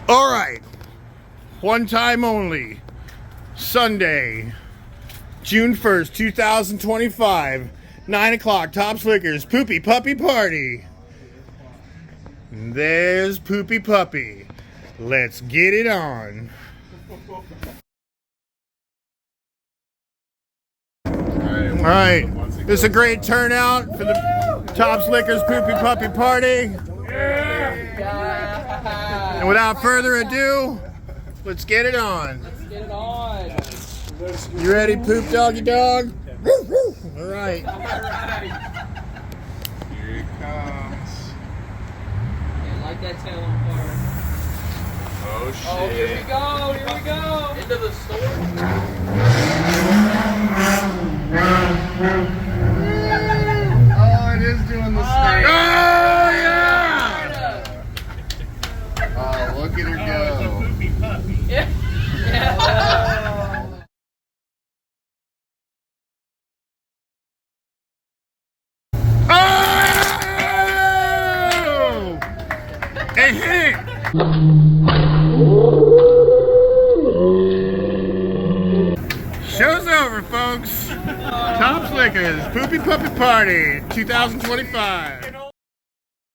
All right, one time only, Sunday, June 1st, 2025, 9 o'clock, Top Slickers, Poopy Puppy Party. There's Poopy Puppy. Let's get it on. All right, this is a great turnout for the Top Slickers Poopy Puppy Party. And without further ado, let's get it on. Let's get it on. You ready, Poop Doggy Dog? All right. Here it comes. Yeah, light that tail on fire. Oh shit. Oh, here we go, here we go. Into the store. Oh, it is doing the snake. Oh, yeah! Oh, look at her go. Yeah. Oh! It hit! Show's over, folks. Top Slickers Poopy Puppy Party 2025.